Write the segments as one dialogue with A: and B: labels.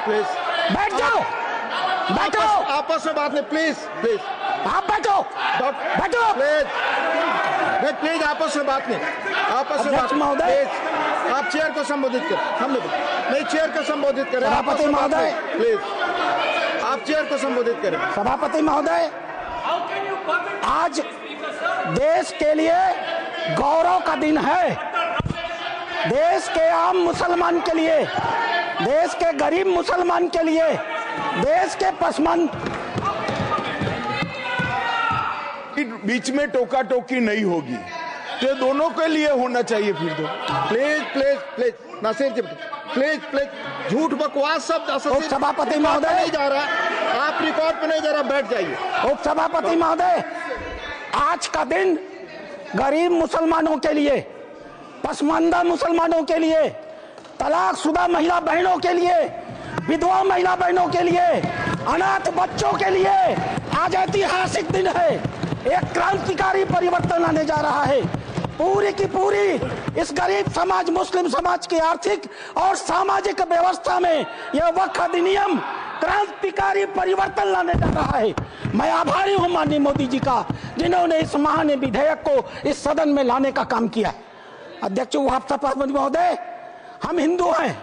A: Please
B: बैठ जाओ, बैठो।
A: आपस में बात नहीं, प्लीज प्लीज
B: आप बैठो, बैठो
A: प्लीज प्लीज, आपस में बात नहीं, आपस में बात
B: महोदय,
A: प्लीज। आप चेयर को संबोधित करें, हमने नहीं चेयर को संबोधित करें।
B: सभापति महोदय,
A: प्लीज आप चेयर को संबोधित करें।
B: सभापति महोदय, आज देश के लिए गौरव का दिन है। देश के आम मुसलमान के लिए, देश के गरीब मुसलमान के लिए, देश के पसमानदा
C: बीच में टोका टोकी नहीं होगी, ये दोनों के लिए होना चाहिए। फिर तो
A: please please please Nasir ji, please please, झूठ बकवास शब्द
B: सभापति महोदय
A: नहीं जा रहा, आप रिकॉर्ड पे नहीं जा रहा, बैठ जाइए।
B: उप सभापति महोदय, आज का दिन गरीब मुसलमानों के लिए, पसमानदा मुसलमानों के लिए, तलाकशुदा महिला बहनों के लिए, विधवा महिला बहनों के लिए, अनाथ बच्चों के लिए आज ऐतिहासिक दिन है। एक क्रांतिकारी परिवर्तन आने जा रहा है। पूरी की पूरी इस गरीब समाज, मुस्लिम समाज की आर्थिक और सामाजिक व्यवस्था में यह वक्फ अधिनियम क्रांतिकारी परिवर्तन लाने जा रहा है। मैं आभारी हूं माननीय मोदी जी का, जिन्होंने इस महान विधेयक को इस सदन में लाने का काम किया। अध्यक्ष सभापति महोदय, हम हिंदू हैं,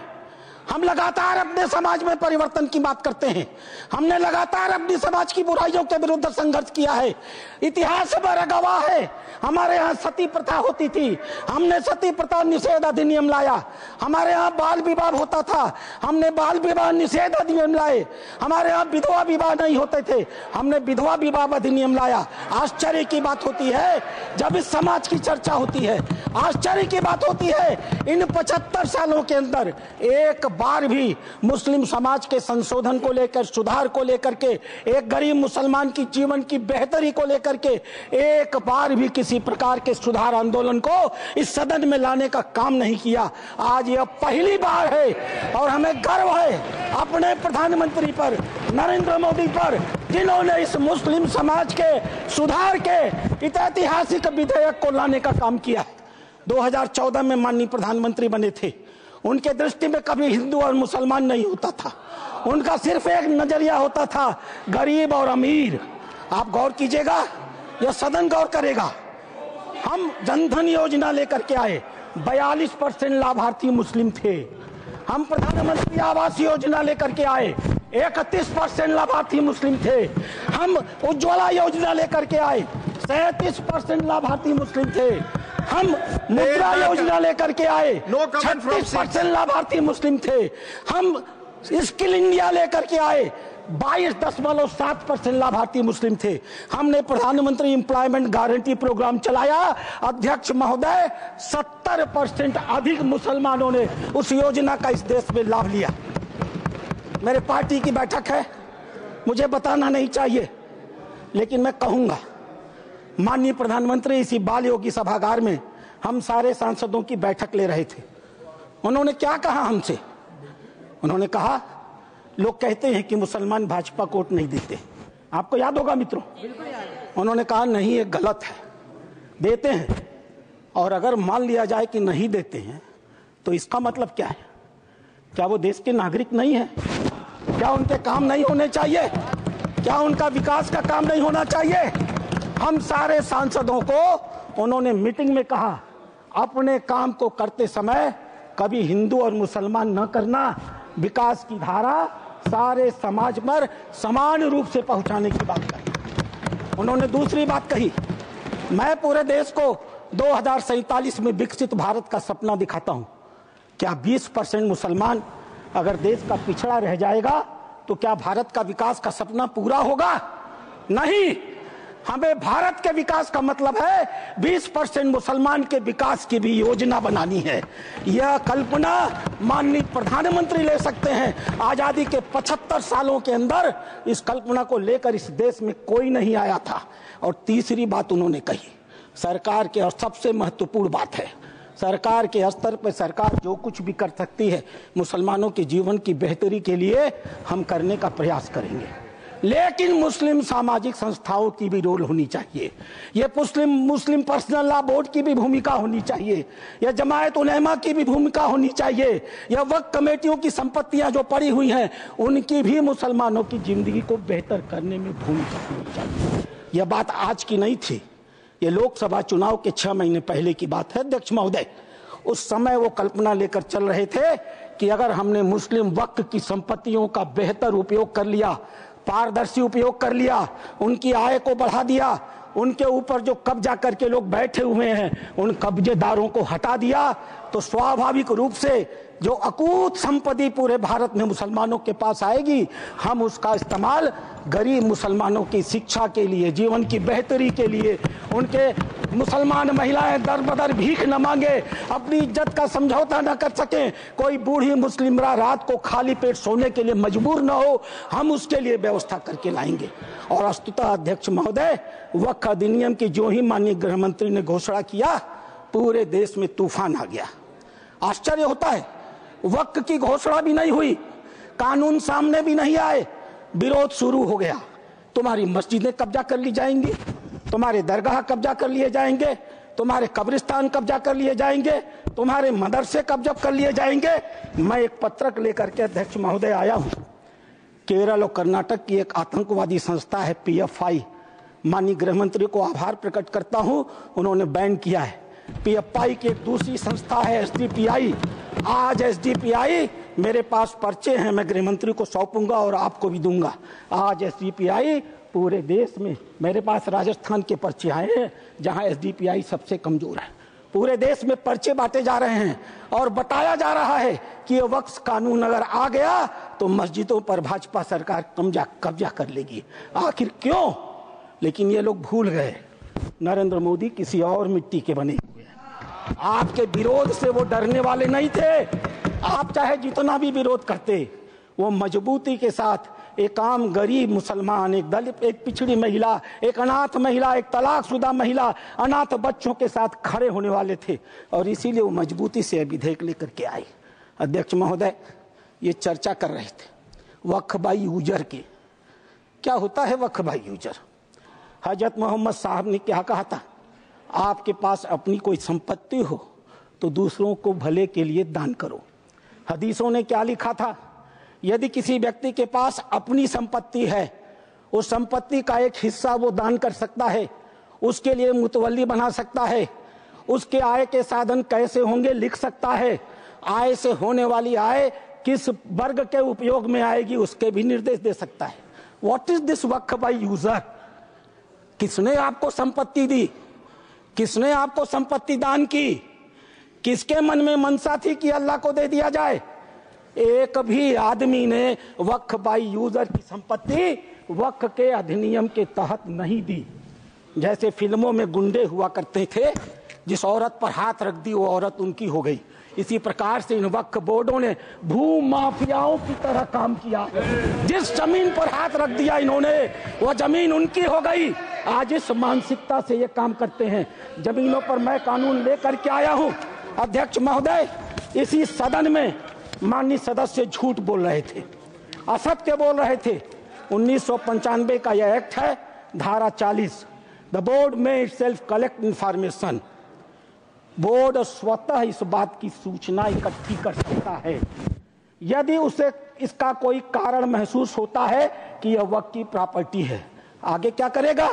B: हम लगातार अपने समाज में परिवर्तन की बात करते हैं। हमने लगातार अपनी समाज की बुराइयों के विरुद्ध संघर्ष किया है। इतिहास पर गवाह है, हमारे यहाँ सती प्रथा होती थी, हमने सती प्रथा निषेध अधिनियम लाया। हमारे यहाँ बाल विवाह होता था, हमने बाल विवाह निषेध अधिनियम लाए। हमारे यहाँ विधवा विवाह नहीं होते थे, हमने विधवा विवाह अधिनियम लाया। आश्चर्य की बात होती है जब इस समाज की चर्चा होती है, आश्चर्य की बात होती है इन 75 सालों के अंदर एक बार भी मुस्लिम समाज के संशोधन को लेकर, सुधार को लेकर के, एक गरीब मुसलमान की जीवन की बेहतरी को लेकर के एक बार भी किसी प्रकार के सुधार आंदोलन को इस सदन में लाने का काम नहीं किया। आज यह पहली बार है और हमें गर्व है अपने प्रधानमंत्री पर, नरेंद्र मोदी पर, जिन्होंने इस मुस्लिम समाज के सुधार के ऐतिहासिक विधेयक को लाने का काम किया है। 2014 में माननीय प्रधानमंत्री बने थे, उनके दृष्टि में कभी हिंदू और मुसलमान नहीं होता था, उनका सिर्फ एक नजरिया होता था, गरीब और अमीर। आप गौर कीजिएगा, यह सदन गौर करेगा। हम जनधन योजना लेकर के आए, 42% लाभार्थी मुस्लिम थे। हम प्रधानमंत्री आवास योजना लेकर के आए, 31% लाभार्थी मुस्लिम थे। हम उज्ज्वला योजना लेकर के आए, 37% लाभार्थी मुस्लिम थे। हम मुद्रा योजना लेकर के आए, 36% लाभार्थी मुस्लिम थे। हम स्किल इंडिया लेकर के आए, 22.7% लाभार्थी मुस्लिम थे। हमने प्रधानमंत्री एम्प्लॉयमेंट गारंटी प्रोग्राम चलाया, अध्यक्ष महोदय 70% अधिक मुसलमानों ने उस योजना का इस देश में लाभ लिया। मेरे पार्टी की बैठक है, मुझे बताना नहीं चाहिए, लेकिन मैं कहूंगा, माननीय प्रधानमंत्री इसी बाल योगी सभागार में हम सारे सांसदों की बैठक ले रहे थे। उन्होंने क्या कहा हमसे? उन्होंने कहा, लोग कहते हैं कि मुसलमान भाजपा को वोट नहीं देते। आपको याद होगा मित्रों, उन्होंने कहा नहीं, ये गलत है, देते हैं। और अगर मान लिया जाए कि नहीं देते हैं तो इसका मतलब क्या है? क्या वो देश के नागरिक नहीं है? क्या उनके काम नहीं होने चाहिए? क्या उनका विकास का काम नहीं होना चाहिए? हम सारे सांसदों को उन्होंने मीटिंग में कहा, अपने काम को करते समय कभी हिंदू और मुसलमान न करना, विकास की धारा सारे समाज पर समान रूप से पहुंचाने की बात कही। उन्होंने दूसरी बात कही, मैं पूरे देश को 2047 में विकसित भारत का सपना दिखाता हूं। क्या 20% मुसलमान अगर देश का पिछड़ा रह जाएगा तो क्या भारत का विकास का सपना पूरा होगा? नहीं। हमें भारत के विकास का मतलब है 20% मुसलमान के विकास की भी योजना बनानी है। यह कल्पना माननीय प्रधानमंत्री ले सकते हैं। आजादी के 75 सालों के अंदर इस कल्पना को लेकर इस देश में कोई नहीं आया था। और तीसरी बात उन्होंने कही, सरकार के, और सबसे महत्वपूर्ण बात है, सरकार के स्तर पर सरकार जो कुछ भी कर सकती है मुसलमानों के जीवन की बेहतरी के लिए हम करने का प्रयास करेंगे। लेकिन मुस्लिम सामाजिक संस्थाओं की भी रोल होनी चाहिए। ये मुस्लिम पर्सनल लॉ बोर्ड की भी भूमिका होनी चाहिए। यह जमायत उलेमा की भी भूमिका होनी चाहिए। यह वक्फ कमेटियों की संपत्तियां जो पड़ी हुई हैं उनकी भी मुसलमानों की जिंदगी को बेहतर करने में भूमिका होनी चाहिए। यह बात आज की नहीं थी, ये लोकसभा चुनाव के 6 महीने पहले की बात है अध्यक्ष महोदय। उस समय वो कल्पना लेकर चल रहे थे कि अगर हमने मुस्लिम वक्फ की संपत्तियों का बेहतर उपयोग कर लिया, पारदर्शी उपयोग कर लिया, उनकी आय को बढ़ा दिया, उनके ऊपर जो कब्जा करके लोग बैठे हुए हैं उन कब्जेदारों को हटा दिया, तो स्वाभाविक रूप से जो अकूत संपत्ति पूरे भारत में मुसलमानों के पास आएगी, हम उसका इस्तेमाल गरीब मुसलमानों की शिक्षा के लिए, जीवन की बेहतरी के लिए, उनके मुसलमान महिलाएं दर बदर भीख न मांगे, अपनी इज्जत का समझौता न कर सकें, कोई बूढ़ी मुस्लिम रात को खाली पेट सोने के लिए मजबूर न हो, हम उसके लिए व्यवस्था करके लाएंगे। और वस्तुतः अध्यक्ष महोदय, वक्फ अधिनियम की जो ही माननीय गृह मंत्री ने घोषणा किया, पूरे देश में तूफान आ गया। आश्चर्य होता है, वक्फ की घोषणा भी नहीं हुई, कानून सामने भी नहीं आए, विरोध शुरू हो गया। तुम्हारी मस्जिदें कब्जा कर ली जाएंगी, तुम्हारे दरगाह कब्जा कर लिए जाएंगे, तुम्हारे कब्रिस्तान कब्जा कर लिए जाएंगे, तुम्हारे मदरसे कब्जा कर लिए जाएंगे। मैं एक पत्रक लेकर के अध्यक्ष महोदय आया हूं। केरल और कर्नाटक की एक आतंकवादी संस्था है PFI, माननीय गृह मंत्री को आभार प्रकट करता हूं, उन्होंने बैन किया है। PFI की एक दूसरी संस्था है SDPI। आज SDPI, मेरे पास पर्चे हैं, मैं गृह मंत्री को सौंपूंगा और आपको भी दूंगा। आज SDPI पूरे देश में, मेरे पास राजस्थान के पर्चे आए हैं जहां SDPI सबसे कमजोर है, पूरे देश में पर्चे बांटे जा रहे हैं और बताया जा रहा है कि ये वक्फ कानून अगर आ गया तो मस्जिदों पर भाजपा सरकार कब्जा कर लेगी। आखिर क्यों? लेकिन ये लोग भूल गए, नरेंद्र मोदी किसी और मिट्टी के बने हुए हैं। आपके विरोध से वो डरने वाले नहीं थे। आप चाहे जितना भी विरोध करते, वो मजबूती के साथ एक आम गरीब मुसलमान, एक दलित, एक पिछड़ी महिला, एक अनाथ महिला, एक तलाकशुदा महिला, अनाथ बच्चों के साथ खड़े होने वाले थे और इसीलिए वो मजबूती से विधेयक लेकर के आए। अध्यक्ष महोदय, ये चर्चा कर रहे थे वक्फ बाई यूजर की। क्या होता है वक्फ बाई यूजर? हजरत मोहम्मद साहब ने क्या कहा था? आपके पास अपनी कोई संपत्ति हो तो दूसरों को भले के लिए दान करो। हदीसों ने क्या लिखा था? यदि किसी व्यक्ति के पास अपनी संपत्ति है, उस संपत्ति का एक हिस्सा वो दान कर सकता है, उसके लिए मुतवल्ली बना सकता है, उसके आय के साधन कैसे होंगे लिख सकता है, आय से होने वाली आय किस वर्ग के उपयोग में आएगी उसके भी निर्देश दे सकता है। What is this Waqf by user? किसने आपको संपत्ति दी? किसने आपको संपत्ति दान की? किसके मन में मनसा थी कि अल्लाह को दे दिया जाए? एक भी आदमी ने वक्फ बाई यूजर की संपत्ति वक्फ के अधिनियम के तहत नहीं दी। जैसे फिल्मों में गुंडे हुआ करते थे, जिस औरत पर हाथ रख दी वो औरत उनकी हो गई, इसी प्रकार से इन वक्फ बोर्डों ने भू माफियाओं की तरह काम किया। जिस जमीन पर हाथ रख दिया इन्होंने, वो जमीन उनकी हो गई। आज इस मानसिकता से ये काम करते हैं। जमीनों पर मैं कानून लेकर के आया हूं। अध्यक्ष महोदय, इसी सदन में माननीय सदस्य झूठ बोल रहे थे, असत्य बोल रहे थे। 1995 का यह एक्ट है, धारा 40, द बोर्ड में इटसेल्फ कलेक्ट इंफॉर्मेशन। बोर्ड स्वतः इस बात की सूचना इकट्ठी कर सकता है यदि उसे इसका कोई कारण महसूस होता है कि यह वक्फ की प्रॉपर्टी है। आगे क्या करेगा?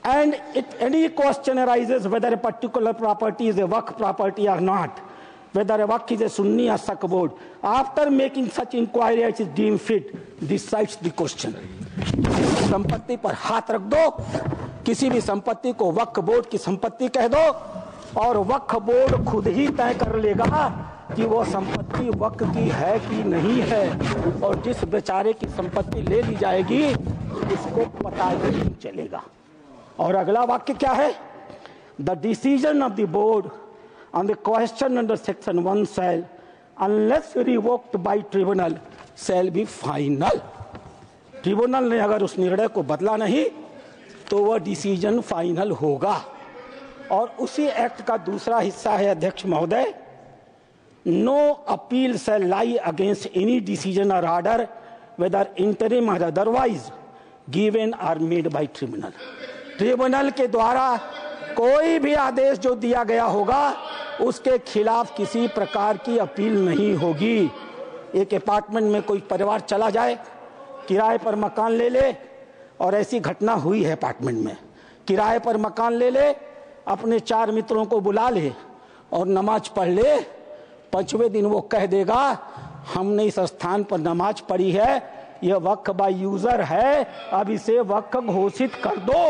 B: And it any question arises whether a particular property is a वक्फ प्रॉपर्टी और not, whether a waqf is a Sunni or Sikh board, after making such inquiry as is deemed fit, decides the question. संपत्ति पर हाथ रख दो, किसी भी संपत्ति को वक्फ बोर्ड की संपत्ति कह दो और वक्फ बोर्ड खुद ही तय कर लेगा कि वो संपत्ति वक्फ की है कि नहीं है, और जिस बेचारे की संपत्ति ले ली जाएगी उसको पता ही नहीं चलेगा। और अगला वाक्य क्या है? The decision of the board on the question under section 1 shall, unless revoked by tribunal, shall be final. Tribunal ने अगर उस निर्णय को बदला नहीं तो वह डिसीजन फाइनल होगा। और उसी एक्ट का दूसरा हिस्सा है अध्यक्ष महोदय, no appeal shall lie against any decision or order whether interim or otherwise given or made by tribunal. Tribunal के द्वारा कोई भी आदेश जो दिया गया होगा उसके खिलाफ किसी प्रकार की अपील नहीं होगी। एक अपार्टमेंट में कोई परिवार चला जाए, किराए पर मकान ले ले, और ऐसी घटना हुई है अपार्टमेंट में, किराए पर मकान ले ले, अपने 4 मित्रों को बुला ले और नमाज पढ़ ले, 5वें दिन वो कह देगा हमने इस स्थान पर नमाज पढ़ी है, यह वक्फ बाय यूजर है, अब इसे वक्फ घोषित कर दो।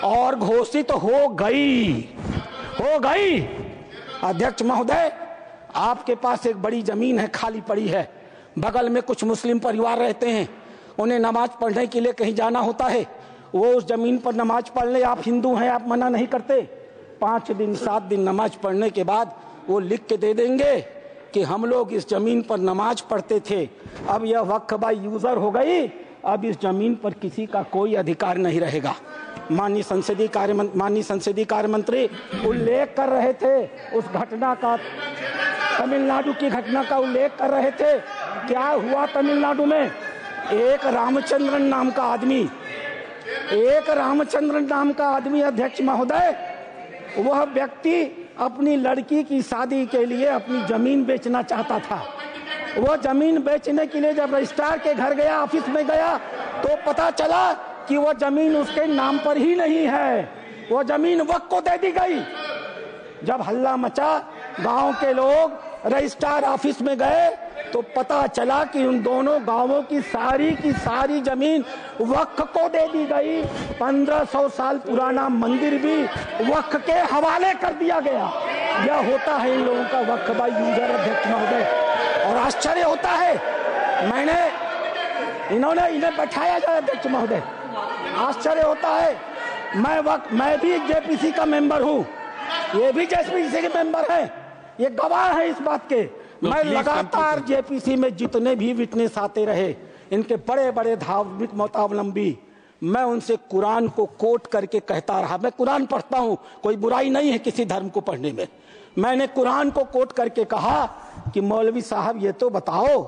B: और घोषित हो गई। अध्यक्ष महोदय, आपके पास एक बड़ी जमीन है, खाली पड़ी है, बगल में कुछ मुस्लिम परिवार रहते हैं, उन्हें नमाज पढ़ने के लिए कहीं जाना होता है, वो उस जमीन पर नमाज पढ़ ले, आप हिंदू हैं, आप मना नहीं करते। 5 दिन 7 दिन नमाज पढ़ने के बाद वो लिख के दे देंगे कि हम लोग इस जमीन पर नमाज पढ़ते थे, अब यह वक्फ बाय यूजर हो गई, अब इस जमीन पर किसी का कोई अधिकार नहीं रहेगा। माननीय संसदीय कार्य मंत्री उल्लेख कर रहे थे उस घटना का, तमिलनाडु की घटना का उल्लेख कर रहे थे। क्या हुआ तमिलनाडु में? एक रामचंद्रन नाम का आदमी अध्यक्ष महोदय, वह व्यक्ति अपनी लड़की की शादी के लिए अपनी जमीन बेचना चाहता था। वो जमीन बेचने के लिए जब रजिस्ट्रार के घर गया, ऑफिस में गया, तो पता चला कि वो जमीन उसके नाम पर ही नहीं है, वो जमीन वक्फ को दे दी गई। जब हल्ला मचा, गांव के लोग रजिस्ट्रार ऑफिस में गए, तो पता चला कि उन दोनों गांवों की सारी जमीन वक्फ को दे दी गई। 1500 साल पुराना मंदिर भी वक्फ के हवाले कर दिया गया। यह होता है इन लोगों का वक्फ बाय यूजर अध्यक्ष महोदय। और आश्चर्य होता है, इन्हें बैठाया जाए अध्यक्ष महोदय, आश्चर्य होता है। मैं भी जेपीसी का मेंबर हूँ, ये भी जेपीसी के मेंबर है, ये गवाह है इस बात के। मैं लगातार जेपीसी में जितने भी विटनेस आते रहे, इनके बड़े बड़े धार्मिक मतावलंबी, मैं उनसे कुरान को कोट करके कहता रहा। मैं कुरान पढ़ता हूँ, कोई बुराई नहीं है किसी धर्म को पढ़ने में। मैंने कुरान को कोट करके कहा कि मौलवी साहब ये तो बताओ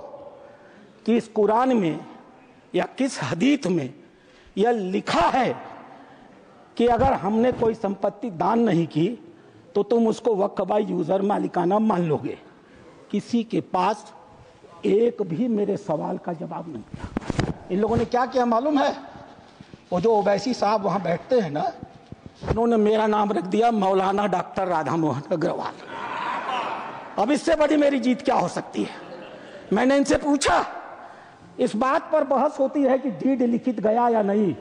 B: कि इस कुरान में या किस हदीस में यह लिखा है कि अगर हमने कोई संपत्ति दान नहीं की तो तुम उसको वक्फ बाय यूजर मालिकाना मान लोगे। किसी के पास एक भी मेरे सवाल का जवाब नहीं था। इन लोगों ने क्या किया मालूम है? वो जो ओवैसी साहब वहां बैठते हैं ना, उन्होंने मेरा नाम रख दिया मौलाना डॉक्टर राधा मोहन अग्रवाल। अब इससे बड़ी मेरी जीत क्या हो सकती है? मैंने इनसे पूछा, इस बात पर बहस होती है कि डीड लिखित गया या नहीं।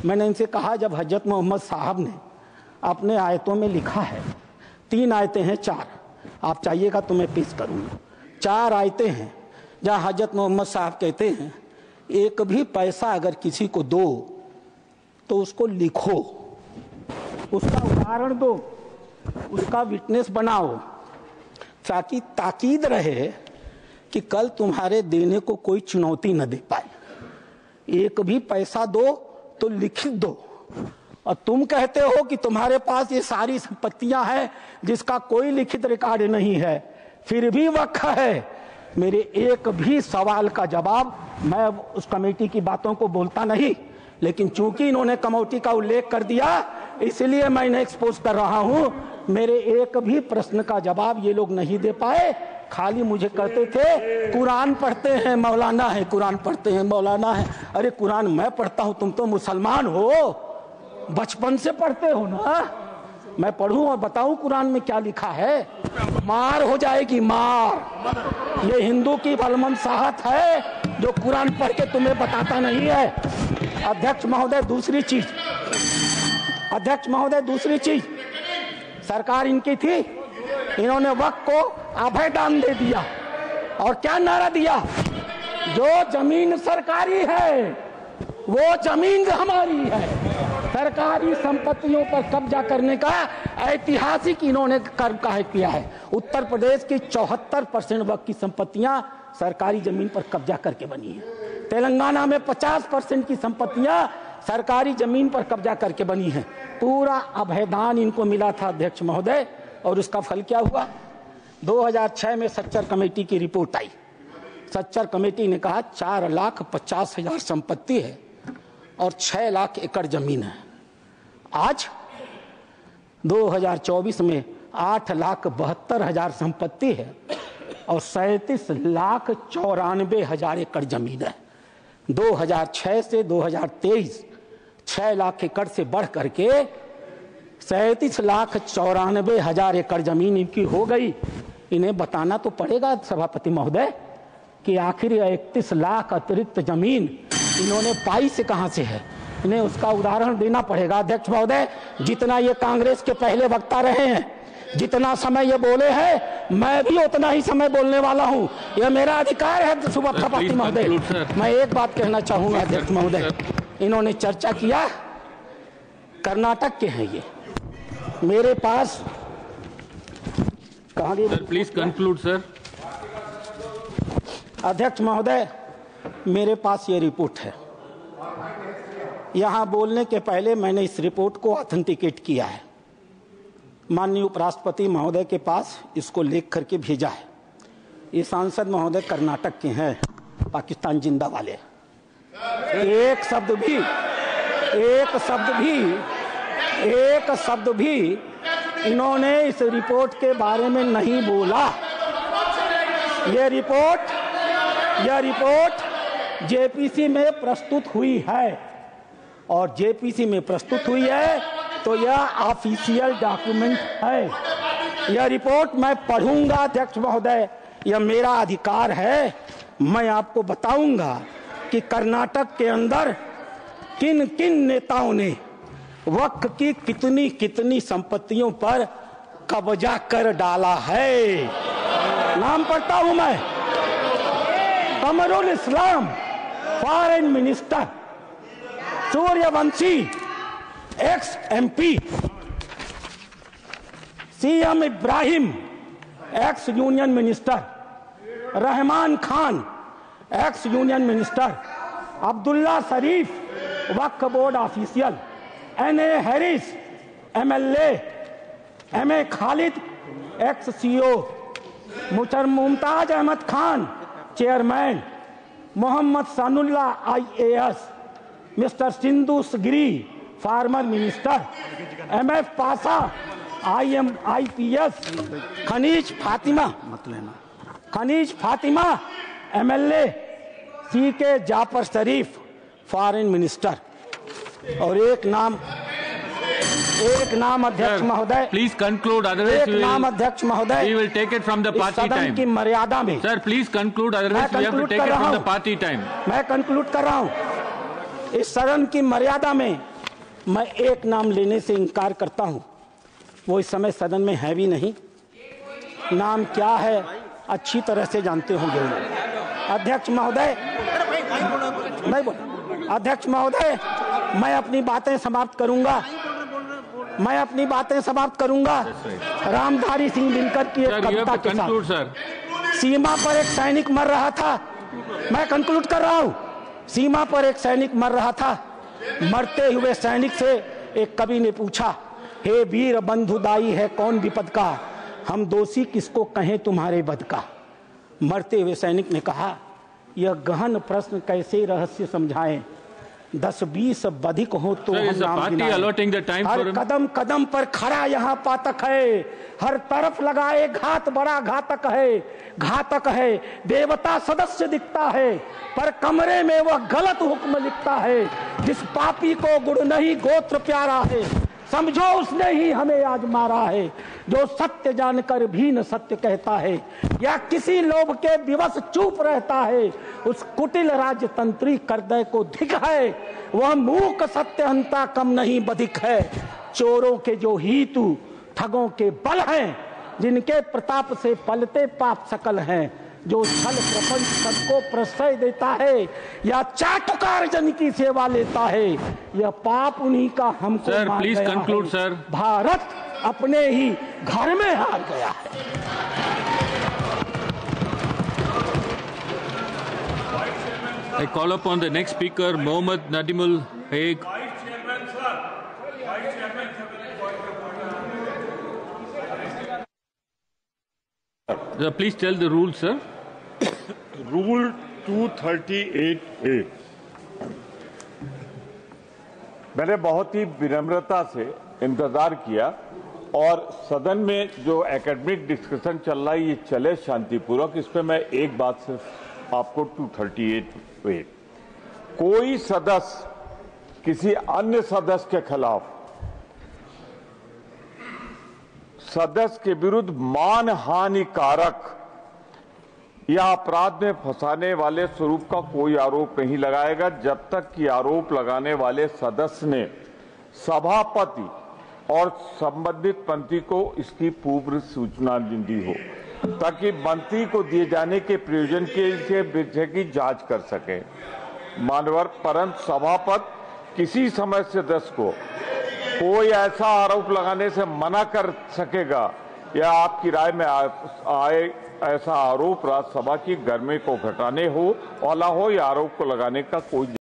B: मैंने इनसे कहा, जब हजरत मोहम्मद साहब ने अपने आयतों में लिखा है, 3 आयतें हैं, 4, आप चाहिएगा तो मैं पेश करूंगा। 4 आयतें हैं जहां हजरत मोहम्मद साहब कहते हैं एक भी पैसा अगर किसी को दो तो उसको लिखो, उसका उदाहरण दो, उसका विटनेस बनाओ, ताकि ताकीद रहे कि कल तुम्हारे देने को कोई चुनौती न दे पाए। एक भी पैसा दो तो लिखित दो। और तुम कहते हो कि तुम्हारे पास ये सारी संपत्तियां हैं जिसका कोई लिखित रिकॉर्ड नहीं है, फिर भी वक्फ है। मेरे एक भी सवाल का जवाब, मैं उस कमेटी की बातों को बोलता नहीं, लेकिन चूंकि इन्होंने कमेटी का उल्लेख कर दिया इसलिए मैं इन्हें एक्सपोज कर रहा हूं। मेरे एक भी प्रश्न का जवाब ये लोग नहीं दे पाए, खाली मुझे कहते थे कुरान पढ़ते हैं मौलाना है, कुरान पढ़ते हैं मौलाना है। अरे कुरान मैं पढ़ता हूं, तुम तो मुसलमान हो, बचपन से पढ़ते हो ना। मैं पढ़ूं और बताऊं कुरान में क्या लिखा है? मार हो जाएगी, मार। ये हिंदू की भलमन साहत है जो कुरान पढ़ के तुम्हें बताता नहीं है। अध्यक्ष महोदय दूसरी चीज, सरकार इनकी थी, इन्होंने वक्फ को अभय दान दे दिया। और क्या नारा दिया? जो जमीन सरकारी है वो जमीन हमारी है। सरकारी संपत्तियों पर कब्जा करने का ऐतिहासिक इन्होंने कर्म का किया है। उत्तर प्रदेश की 74% वक्फ की संपत्तियां सरकारी जमीन पर कब्जा करके बनी है। तेलंगाना में 50% की संपत्तियां सरकारी जमीन पर कब्जा करके बनी है। पूरा अभयदान इनको मिला था अध्यक्ष महोदय, और उसका फल क्या हुआ? 2006 में सच्चर कमेटी की रिपोर्ट आई। सच्चर कमेटी ने कहा 4,50,000 संपत्ति है और 6 लाख एकड़ जमीन है। आज 2024 में 8,72,000 संपत्ति है और 37,94,000 एकड़ जमीन है। 2006 से 2023 6 लाख एकड़ से बढ़ करके 37,94,000 एकड़ जमीन इनकी हो गई। इन्हें बताना तो पड़ेगा सभापति महोदय कि आखिर 31 लाख अतिरिक्त जमीन इन्होंने पाई से कहां से है, इन्हें उसका उदाहरण देना पड़ेगा। अध्यक्ष महोदय, जितना ये कांग्रेस के पहले वक्ता रहे हैं, जितना समय ये बोले हैं, मैं भी उतना ही समय बोलने वाला हूं। यह मेरा अधिकार है सभापति महोदय। मैं एक बात कहना चाहूंगा अध्यक्ष महोदय, इन्होंने चर्चा किया कर्नाटक के हैं, ये मेरे पास कहां गए?
D: Please conclude sir.
B: अध्यक्ष महोदय, मेरे पास ये रिपोर्ट है। यहां बोलने के पहले मैंने इस रिपोर्ट को ऑथेंटिकेट किया है, माननीय उपराष्ट्रपति महोदय के पास इसको लिख करके भेजा है। ये सांसद महोदय कर्नाटक के हैं, पाकिस्तान जिंदा वाले। एक शब्द भी इन्होंने इस रिपोर्ट के बारे में नहीं बोला। यह रिपोर्ट जेपीसी में प्रस्तुत हुई है और जेपीसी में प्रस्तुत हुई है तो यह ऑफिशियल डॉक्यूमेंट है। यह रिपोर्ट मैं पढ़ूंगा अध्यक्ष महोदय, यह मेरा अधिकार है। मैं आपको बताऊंगा कि कर्नाटक के अंदर किन किन नेताओं ने वक्फ की कितनी कितनी संपत्तियों पर कब्जा कर डाला है। नाम पढ़ता हूं मैं। Qamrul Islam foreign minister, Suryavanshi ex MP, CM Ibrahim ex union minister, Rahman Khan ex union minister, Abdullah Sharif Waqf board official, NA Haris MLA, MA Khalid ex CO, Mumtaz Ahmed Khan chairman, Mohammed Sanaullah IAS, mister Sindhu Giri former minister, MF Pasha IPS, Khaneez Fatima MLA, CK Jaffer Sharief foreign minister. और एक नाम अध्यक्ष महोदय,
D: प्लीज कंक्लूड,
B: एक नाम अध्यक्ष महोदय,
D: we will take it from the party
B: सदन
D: time
B: की मर्यादा में।
D: Sir please conclude, otherwise we have to take it from the party time।
B: मैं कंक्लूड कर रहा हूं। इस सदन की मर्यादा में मैं एक नाम लेने से इनकार करता हूं। वो इस समय सदन में है भी नहीं। नाम क्या है अच्छी तरह से जानते होंगे अध्यक्ष महोदय। नहीं बोल अध्यक्ष महोदय, मैं अपनी बातें समाप्त करूंगा। रामधारी सिंह दिनकर की एक कविता के साथ। सीमा पर एक सैनिक मर रहा था। मैं कंक्लूड कर रहा हूं। सीमा पर एक सैनिक मर रहा था। मरते हुए सैनिक से एक कवि ने पूछा, हे वीर बंधुदाई है कौन विपद का, हम दोषी किसको कहें तुम्हारे बद का। मरते हुए सैनिक ने कहा, यह गहन प्रश्न कैसे रहस्य समझाएं, 10-20 बधिक हो तो हम नाम गिनाएं। हर कदम कदम पर खड़ा यहाँ पातक है, हर तरफ लगाए घात बड़ा घातक है। देवता सदस्य दिखता है पर कमरे में वह गलत हुक्म लिखता है। जिस पापी को गुण नहीं गोत्र प्यारा है, समझो उसने ही हमें आज मारा है। जो सत्य जानकर भी न सत्य कहता है या किसी लोभ के विवश चुप रहता है, उस कुटिल राजतंत्री करदय को धिक है। वह मूक सत्यहंता कम नहीं बधिक है। चोरों के जो हीतु ठगों के बल हैं, जिनके प्रताप से पलते पाप सकल हैं। जो छल प्रपंच सबको प्रश्रय देता है या चाटुकार जन की सेवा लेता है, यह पाप उन्हीं का हमको मार
D: प्लीज
B: गया
D: कंक्लूड
B: है।
D: सर।
B: भारत अपने ही घर में हार गया है।
D: I call upon the next speaker, Mohammad Nadimul Haque. Please tell the rules, sir.
E: Rule 238A. मैंने बहुत ही विनम्रता से इंतजार किया और सदन में जो एकेडमिक डिस्कशन चल रहा है ये चले शांतिपूर्वक। इस पे मैं एक बात सिर्फ आपको 238 पे कोई सदस्य किसी अन्य सदस्य के खिलाफ सदस्य के विरुद्ध मानहानिकारक या अपराध में फंसाने वाले स्वरूप का कोई आरोप नहीं लगाएगा जब तक कि आरोप लगाने वाले सदस्य ने सभापति और संबंधित मंत्री को इसकी पूर्व सूचना दी हो, ताकि मंत्री को दिए जाने के प्रयोजन के विषय की जांच कर सके। मानवर परंतु सभापति किसी समय सदस्य को कोई ऐसा आरोप लगाने से मना कर सकेगा या आपकी राय में आए ऐसा आरोप राज्यसभा की गर्मी को घटाने हो वाला हो या आरोप को लगाने का कोई